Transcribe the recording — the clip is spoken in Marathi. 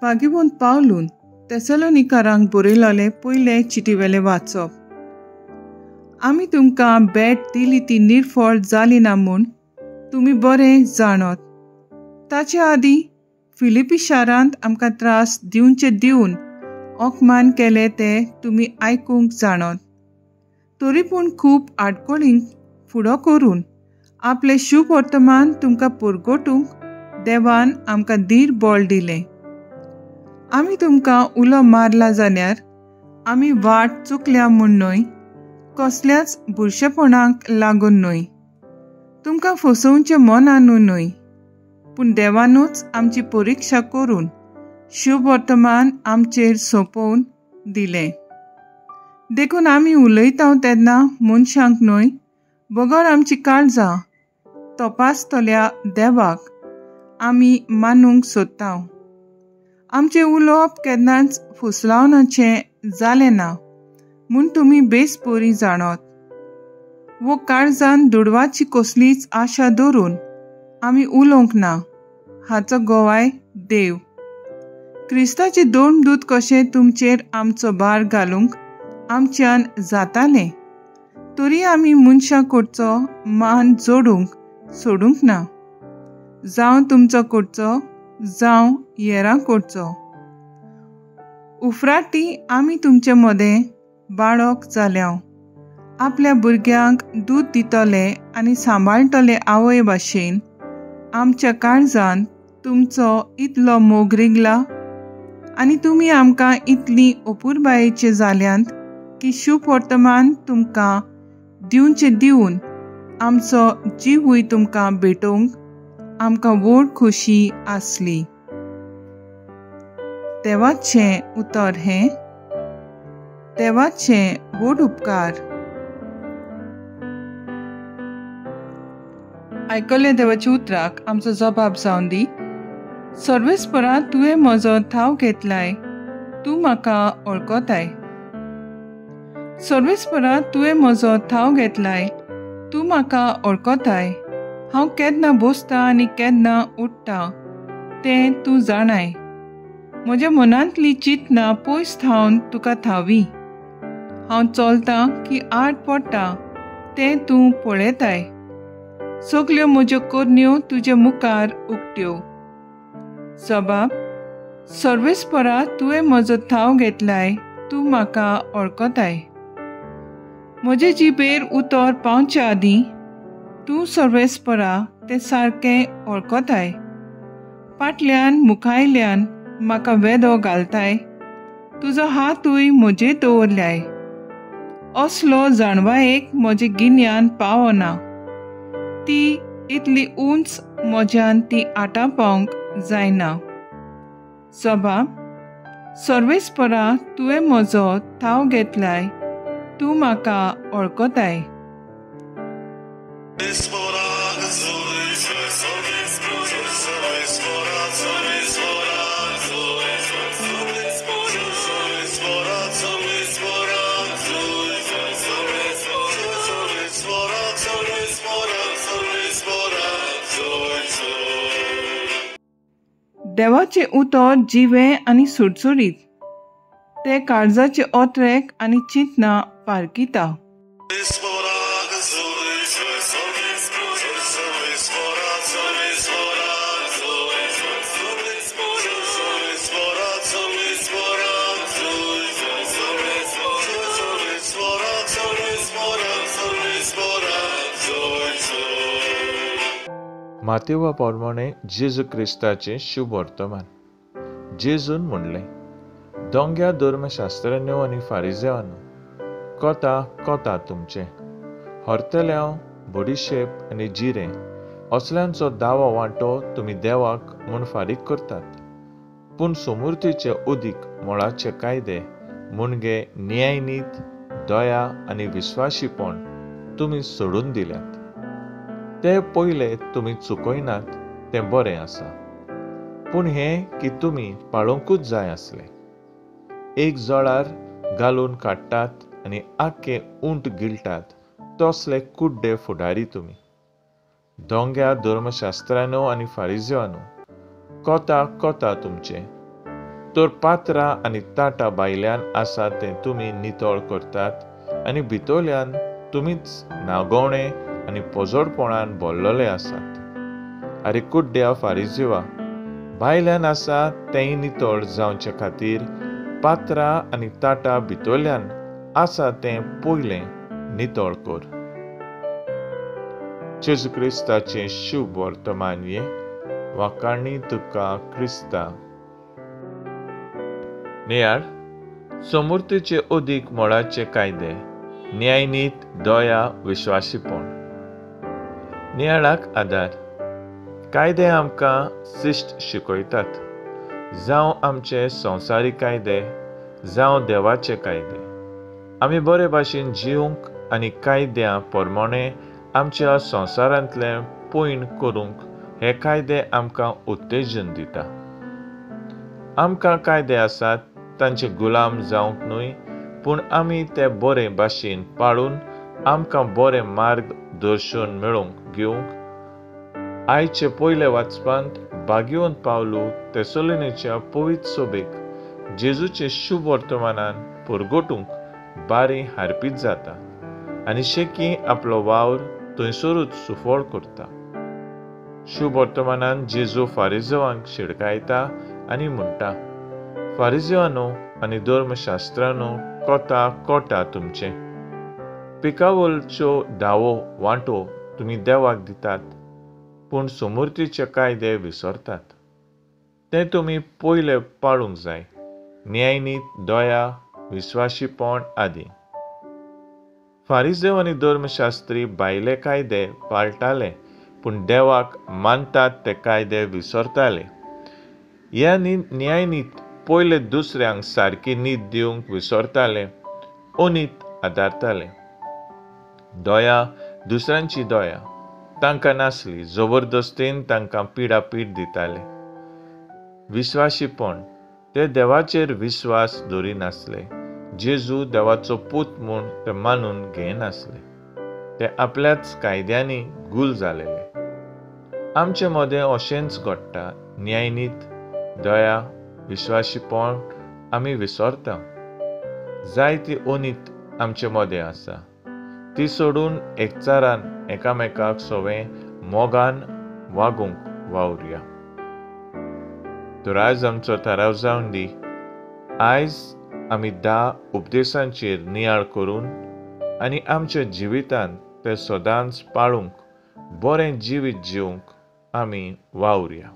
पागिबून पावलून तेसलोनिकारांक बरयलोले पयले चिटीवेले वाचप. आमी तुमकां भेट दिली ती निर्फळ जाली ना म्हूण तुमी बरें जाणत. ताचे आदीं फिलिपी शारांत आमकां त्रास दिवचे दिवन ओकमान केले ते तुमी आयकूंक जाणत. तरी पूण खूब आडकोळींक फुडो करून आपले शुभ वर्तमान तुमकां परगटूंक देवान आमकां धीर बोळ दिलें. आमी तुमकां उलो मारला जाल्यार आमी वाट चुकल्या म्हूण न्हय, कसल्याच बुरशेपणाक लागून न्हय, तुमकां फसोवचें मनानूय न्हय, पूण देवानूच आमची परिक्षा करून शुभ वर्तमान आमचेर सोंपोवन दिलें. देखून आमी उलयता तेन्ना मनशांक न्हय, बगर आमची काळजां तपासतल्या देवाक आमी मानूंक सोदता. आमचें उलोवप केन्नाच फुसलावनाचें जालें ना म्हूण तुमी बेस बरी जाणत. वो काळजान दुडवाची कसलीच आशा धरून आमी उलोवंक ना हाचो गोवाय देव. क्रिस्ताचे दोन दूत कशे तुमचेर आमचो भार घालूंक आमच्यान जातालें, तरी आमी मनशां कडचो मान जोडूंक सोडूंक ना, जावं तुमचो कडचो जावं हेरां कडचो. उफराटी आमी तुमचे मदें बाळक जाल्या, आपल्या भुरग्यांक दूद दितले आनी सांबाळटले आवय भाशेन आमच्या काळजान तुमचो इतलो मोग रिगला आनी तुमी आमकां इतली अपुरबायेचे जाल्यांत की शुभ वर्तमान तुमकां दिवचे दिवन आमचो जीवूय तुमकां भेटोवंक आमकां व्हड खोशी आसली. देवाचें उतर हें, देवाचे व्हड उपकार. आयकल्ल्या देवाच्या उतराक आमचो जबाब जावन दी. सर्वेस्परा तुवें म्हजो थाव घेतलाय, तूं म्हाका वळखताय. सर्वेस्परा तुवें म्हजो थाव घेतलाय, तूं म्हाका वळखताय. हांव केन्ना बसतां आनी केन्ना उठ्ठां तें तूं जाणाय. म्हज्या मनांतली चिंतना पयस थावन तुका थावी. हांव चलतां की आड पडटां तें तूं पळयताय. सगल्यो म्हज्यो करण्यो तुजे मुखार उक्त्यो. जबाब: सर्वेस्परा तुवें म्हजो थाव घेतलाय, तूं म्हाका वळखताय. म्हजे जिबेर उतर पावचे आदीं तूं सर्वेस्परा तें सारकें वळखताय. फाटल्यान मुखायल्यान म्हाका वेदो घालताय, तुजो हातूय म्हजेर दवरल्याय. असलो जाणवायेक म्हजें गिन्यान पावना, ती इतली उंच म्हज्यान ती आटापावंक जायना. जबाब: सर्वेस्परा तुवें म्हजो थाव घेतलाय, तूं म्हाका वळखताय. देवाचे उतर जिवें आनी सुटसुटीत, ते काळजाचे ओत्रेक आनी चिंतना पारखिता. मातेवा पोरमोणे जेजू क्रिस्ताचें शुभ वर्तमान. जेजून म्हणलें, दोंग्या धर्मशास्त्रज्ञो आनी फारिजेवांनो, कोता तुमचें. हरतल्याव, बडिशेप आनी जिरें असल्यांचो दावो वांटो तुमी देवाक म्हूण फारीक करतात, पूण समृद्धीचे उदीक मोळाचे कायदे मुणगे न्यायनीत, दया आनी विस्वाशीपण तुमी सोडून दिल्यात. ते पयले तुमी चुकयनात तें बरें आसा, पूण हें की तुमी पाळोवंकूच जाय आसलें. एक जळार घालून काडटात आनी आख्खे ऊंट गिळटात, तसले कुड्डे फुडारी तुमी. दोंग्या धर्मशास्त्रांनो आनी फारिजेवांनो, कोता तुमचें. तर पात्रां आनी ताटां भायल्यान आसा तें तुमी नितळ करतात आनी भितरल्यान तुमीच नागोवणे आनी पोजोडपणान भरलेले आसात। आरे कुड्ड्या फारिझेवा, भायल्यान आसा तेंय नितळ जावचे खातीर पात्रां आनी ताटां भितरल्यान आसा तें पयलें नितळ कर। जेजू क्रिस्ताचें शुभ वर्तमान वाकाणणी तुका क्रिस्ता। नियाळ समृद्धीचे अदीक मोलाचे कायदे, न्यायनीत, दया, विश्वासीपण। नियाळाक आदार। कायदे आमकां शिस्त शिकयतात, जावं आमचे संवसारीक कायदे जावं देवाचे कायदे। आमी बरे भाशेन जिवंक आनी कायद्यां प्रमाणे आमच्या संवसारांतलें पयण करूंक हे कायदे आमकां उत्तेजन दिता। आमकां कायदे आसात तांचे गुलाम जावंक न्हय, पूण आमी ते बरे भाशेन पाळून आमकां बरें मार्गदर्शन मेळोवंक घेवंक आयचे पयले वाचपांत भाग्यवंत पावलू तेसलोनिकेच्या पवित्र सभेक जेजूचे शुभ वर्तमानान परगटूंक बारी हार्पीत जाता आनी शेकी आपलो वावर थंयसरूच सुफोळ करता। शुभ वर्तमानान जेजू फारिझेवांक शिडकायता आनी म्हणटा, फारिझेवांनो आनी धर्मशास्त्रांनो, कोटा तुमचे पिकावळचो दावो वांटो तुमी देवाक दितात, पूण समृद्धीचे कायदे विसरतात। ते तुमी पयले पाळूंक जाय, न्यायनीत, दया, विश्वासीपण आदी। फारिझेव आनी धर्मशास्त्री भायले कायदे पाळटाले, पूण देवाक मानतात ते कायदे विसरताले। ह्या न्यायनीत पयले दुसऱ्यांक सारकी नीत दिवंक विसरताले, अनीत आदारताले। दया दुसऱ्यांची दया तांकां नासली, जबरदस्तीन तांकां पिडापीड दिताले। विश्वासीपण ते देवाचेर विश्वास दवरिनासले, जेजू देवाचो पूत म्हूण ते मानून घेयनासले, ते आपल्याच कायद्यांनी गुल जालेले। आमचे मदें अशेंच घडटा, न्यायनीत, दया, विश्वासीपण आमी विसरता। जायती अनीत आमचे मदें आसा, ती सोडून एकचारान एकामेकाक सवें मोगान वागूंक वावुरया। तर आयज आमचो थाराव जावन दी, आयज आमी 10 उपदेशांचेर नियाळ करून आनी आमच्या जिवितांत ते सदांच पाळूंक बरें जिवीत जिवंक आमी वावुरया।